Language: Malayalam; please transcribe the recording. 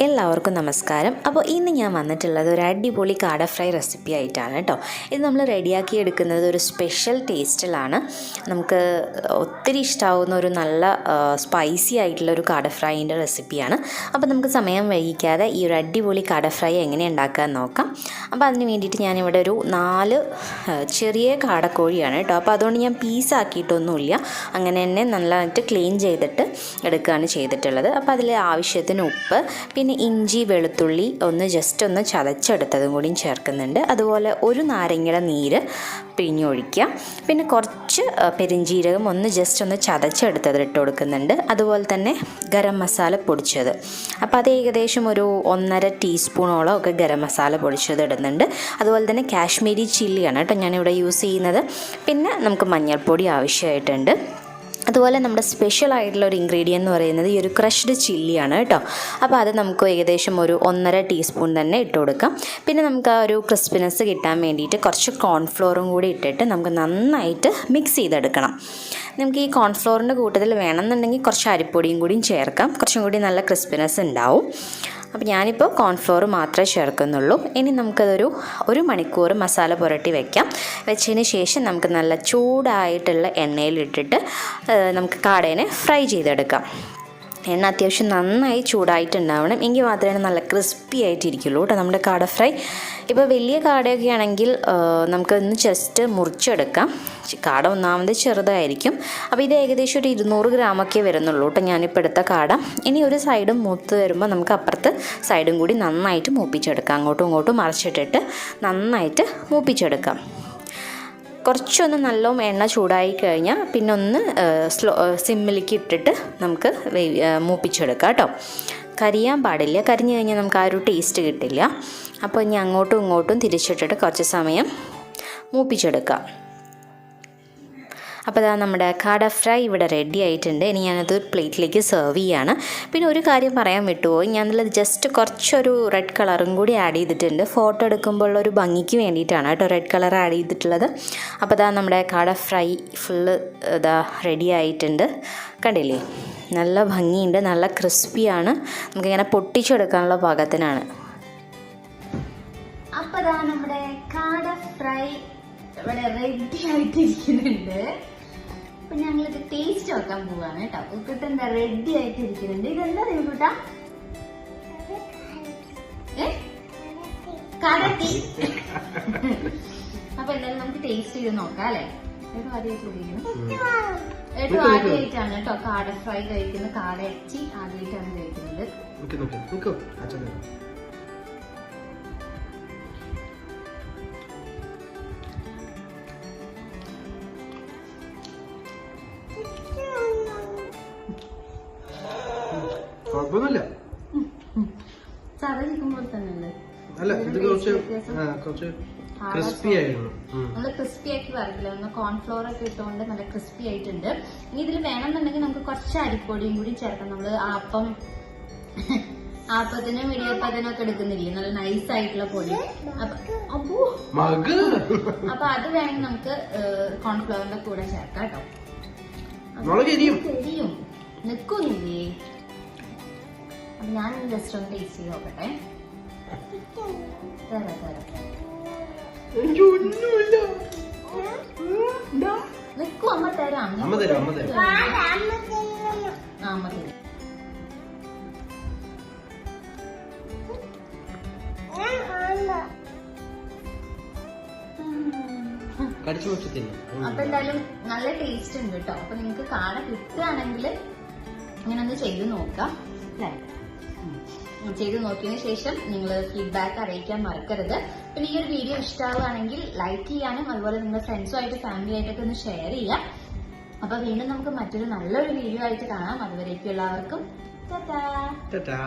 എല്ലാവർക്കും നമസ്കാരം. അപ്പോൾ ഇന്ന് ഞാൻ വന്നിട്ടുള്ളത് ഒരു അടിപൊളി കാട ഫ്രൈ റെസിപ്പി ആയിട്ടാണ് കേട്ടോ. ഇത് നമ്മൾ റെഡിയാക്കി എടുക്കുന്നത് ഒരു സ്പെഷ്യൽ ടേസ്റ്റിലാണ്. നമുക്ക് ഒത്തിരി ഇഷ്ടമാവുന്ന ഒരു നല്ല സ്പൈസി ആയിട്ടുള്ള ഒരു കാട ഫ്രൈൻ്റെ റെസിപ്പിയാണ്. അപ്പോൾ നമുക്ക് സമയം വൈകിക്കാതെ ഈ ഒരു അടിപൊളി കാട ഫ്രൈ എങ്ങനെ ഉണ്ടാക്കാൻ നോക്കാം. അപ്പോൾ അതിന് വേണ്ടിയിട്ട് ഞാനിവിടെ ഒരു 4 ചെറിയ കാടക്കോഴിയാണ് കേട്ടോ. അപ്പോൾ അതുകൊണ്ട് ഞാൻ പീസാക്കിയിട്ടൊന്നുമില്ല, അങ്ങനെ തന്നെ നല്ലതായിട്ട് ക്ലീൻ ചെയ്തിട്ട് എടുക്കുകയാണ് ചെയ്തിട്ടുള്ളത്. അപ്പോൾ അതിൽ ആവശ്യത്തിന് ഉപ്പ്, പിന്നെ ഇഞ്ചി വെളുത്തുള്ളി ജസ്റ്റ് ഒന്ന് ചതച്ചെടുത്തതും കൂടിയും ചേർക്കുന്നുണ്ട്. അതുപോലെ ഒരു നാരങ്ങയുടെ നീര് പിഴിഞ്ഞൊഴിക്കുക. പിന്നെ കുറച്ച് പെരിഞ്ജീരകം ജസ്റ്റ് ഒന്ന് ചതച്ചെടുത്തത് ഇട്ട് കൊടുക്കുന്നുണ്ട്. അതുപോലെ തന്നെ ഗരം മസാല പൊടിച്ചത്, അപ്പോൾ അത് ഏകദേശം ഒരു 1.5 ടീസ്പൂണോളം ഒക്കെ ഗരം മസാല പൊടിച്ചത് ഇടുന്നുണ്ട്. അതുപോലെ തന്നെ കാശ്മീരി ചില്ലിയാണ് കേട്ടോ ഞാനിവിടെ യൂസ് ചെയ്യുന്നത്. പിന്നെ നമുക്ക് മഞ്ഞൾപ്പൊടി ആവശ്യമായിട്ടുണ്ട്. അതുപോലെ നമ്മുടെ സ്പെഷ്യൽ ആയിട്ടുള്ള ഒരു ഇൻഗ്രീഡിയൻ്റ് എന്ന് പറയുന്നത് ഈ ഒരു ക്രഷ്ഡ് ചില്ലിയാണ് കേട്ടോ. അപ്പോൾ അത് നമുക്ക് ഏകദേശം ഒരു 1.5 ടീസ്പൂൺ തന്നെ ഇട്ട് കൊടുക്കാം. പിന്നെ നമുക്ക് ആ ഒരു ക്രിസ്പിനെസ് കിട്ടാൻ വേണ്ടിയിട്ട് കുറച്ച് കോൺഫ്ലോറും കൂടി ഇട്ടിട്ട് നമുക്ക് നന്നായിട്ട് മിക്സ് ചെയ്തെടുക്കണം. നമുക്ക് ഈ കോൺഫ്ലോറിൻ്റെ കൂട്ടത്തിൽ വേണമെന്നുണ്ടെങ്കിൽ കുറച്ച് അരിപ്പൊടിയും കൂടിയും ചേർക്കാം, കുറച്ചും കൂടി നല്ല ക്രിസ്പിനെസ് ഉണ്ടാവും. അപ്പോൾ ഞാനിപ്പോൾ കോൺഫ്ലോർ മാത്രമേ ചേർക്കുന്നുള്ളൂ. ഇനി നമുക്കതൊരു 1 മണിക്കൂർ മസാല പുരട്ടി വെച്ചതിന് ശേഷം നമുക്ക് നല്ല ചൂടായിട്ടുള്ള എണ്ണയിലിട്ടിട്ട് നമുക്ക് കാടേനെ ഫ്രൈ ചെയ്തെടുക്കാം. എണ്ണ അത്യാവശ്യം നന്നായി ചൂടായിട്ടുണ്ടാവണം, എങ്കിൽ മാത്രമേ നല്ല ക്രിസ്പി ആയിട്ടിരിക്കുള്ളൂ കേട്ടോ നമ്മുടെ കാട ഫ്രൈ. ഇപ്പോൾ വലിയ കാടയൊക്കെ ആണെങ്കിൽ നമുക്കൊന്ന് ജസ്റ്റ് മുറിച്ചെടുക്കാം. കാട ഒന്നാമത് ചെറുതായിരിക്കും. അപ്പോൾ ഇത് ഏകദേശം ഒരു 200 ഗ്രാമൊക്കെ വരുന്നുള്ളൂ കേട്ടോ ഞാനിപ്പോൾ എടുത്ത കാട. ഇനി ഒരു സൈഡും മൂത്ത് വരുമ്പോൾ നമുക്ക് അപ്പുറത്ത് സൈഡും കൂടി നന്നായിട്ട് മൂപ്പിച്ചെടുക്കാം. അങ്ങോട്ടും ഇങ്ങോട്ടും മറിച്ചിട്ടിട്ട് നന്നായിട്ട് മൂപ്പിച്ചെടുക്കാം. കുറച്ചൊന്ന് നല്ലോണം എണ്ണ ചൂടായി കഴിഞ്ഞാൽ പിന്നെ ഒന്ന് സിമ്മിലേക്ക് ഇട്ടിട്ട് നമുക്ക് മൂപ്പിച്ചെടുക്കാം കേട്ടോ. കരിയാൻ പാടില്ല, കരിഞ്ഞു കഴിഞ്ഞാൽ നമുക്ക് ആ ഒരു ടേസ്റ്റ് കിട്ടില്ല. അപ്പോൾ ഇനി അങ്ങോട്ടും ഇങ്ങോട്ടും തിരിച്ചിട്ടിട്ട് കുറച്ച് സമയം മൂപ്പിച്ചെടുക്കാം. അപ്പോൾ അതാ നമ്മുടെ കാട ഫ്രൈ ഇവിടെ റെഡി ആയിട്ടുണ്ട്. ഇനി ഞാനത് പ്ലേറ്റിലേക്ക് സെർവ് ചെയ്യാണ്. പിന്നെ ഒരു കാര്യം പറയാൻ വിട്ടുപോയി, ഞാനതിൽ ജസ്റ്റ് കുറച്ചൊരു റെഡ് കളറും കൂടി ആഡ് ചെയ്തിട്ടുണ്ട്. ഫോട്ടോ എടുക്കുമ്പോൾ ഒരു ഭംഗിക്ക് വേണ്ടിയിട്ടാണ് കേട്ടോ റെഡ് കളർ ആഡ് ചെയ്തിട്ടുള്ളത്. അപ്പോൾ അതാ നമ്മുടെ കാട ഫ്രൈ ഫുള്ള് ഇതാ റെഡി ആയിട്ടുണ്ട്. കണ്ടില്ലേ, നല്ല ഭംഗിയുണ്ട്, നല്ല ക്രിസ്പിയാണ്. നമുക്കിങ്ങനെ പൊട്ടിച്ചെടുക്കാനുള്ള പാകത്തിനാണ്. അപ്പോൾ അതാ നമ്മുടെ കാട ഫ്രൈ ഇവിടെ റെഡി ആയിട്ടിരിക്കുന്നുണ്ട്. അപ്പൊ ഞങ്ങളിത് ടേസ്റ്റ് നോക്കാൻ പോവാണ് കേട്ടോ. ഉപ്പിട്ട് എന്താ റെഡി ആയിട്ടിരിക്കുന്നുണ്ട്. ഇതെന്താ കൂട്ടാ? കാടത്തി. അപ്പൊ എന്തായാലും നമുക്ക് ടേസ്റ്റ് ചെയ്ത് നോക്കാം അല്ലെ. ഏറ്റവും ആദ്യമായിട്ടാണ് കേട്ടോ കാട ഫ്രൈ കഴിക്കുന്നത്. കാട ഇറച്ചി ആദ്യമായിട്ടാണ് കഴിക്കുന്നത്. കുഴപ്പമൊന്നുമില്ല, സാധാ ചിക്കൻ പോലെ തന്നെ അല്ല ഇത് കുറച്ച് ക്രിസ്പി ആയിരുന്നു. നമ്മള് ക്രിസ്പി ആക്കി വരത്തില്ല, നമ്മൾ കോൺഫ്ലോർ ഒക്കെ ഇട്ടുകൊണ്ട് നല്ല ക്രിസ്പി ആയിട്ടുണ്ട്. ഇനി ഇതിൽ വേണമെന്നുണ്ടെങ്കിൽ നമുക്ക് കുറച്ച് അരിപ്പൊടിയും കൂടി ചേർക്കാം. നമ്മള് ആപ്പത്തിനും ഇടിയപ്പത്തിനും ഒക്കെ എടുക്കുന്നില്ലേ നല്ല നൈസ് ആയിട്ടുള്ള പൊടി. അപ്പൊ അത് വേണമെങ്കിൽ നമുക്ക് കോൺഫ്ലോറിന്റെ കൂടെ ചേർക്കാം കേട്ടോ. ശരിയും നിൽക്കുന്നില്ലേ. അപ്പൊ ഞാൻ ജസ്റ്റ് ഒന്ന് ടേസ്റ്റ് ചെയ്ത് നോക്കട്ടെ. നിൽക്കും, അമ്മ തരാം. അമ്മ തരും. അപ്പൊ എന്തായാലും നല്ല ടേസ്റ്റ് ഉണ്ട് കേട്ടോ. അപ്പൊ നിങ്ങക്ക് കാട കിട്ടുകയാണെങ്കിൽ ഇങ്ങനെ ഒന്ന് ചെയ്ത് നോക്കാം അല്ലേ. ചെയ്ത് നോക്കിയതിനു ശേഷം നിങ്ങൾ ഫീഡ്ബാക്ക് അറിയിക്കാൻ മറക്കരുത്. പിന്നെ ഈ ഒരു വീഡിയോ ഇഷ്ടമാവുകയാണെങ്കിൽ ലൈക്ക് ചെയ്യാനും അതുപോലെ നിങ്ങളുടെ ഫ്രണ്ട്സുമായിട്ട് ഫാമിലി ആയിട്ടൊക്കെ ഒന്ന് ഷെയർ ചെയ്യാം. അപ്പൊ വീണ്ടും നമുക്ക് മറ്റൊരു നല്ലൊരു വീഡിയോ ആയിട്ട് കാണാം. അതുവരേക്കും എല്ലാവർക്കും ടാറ്റാ.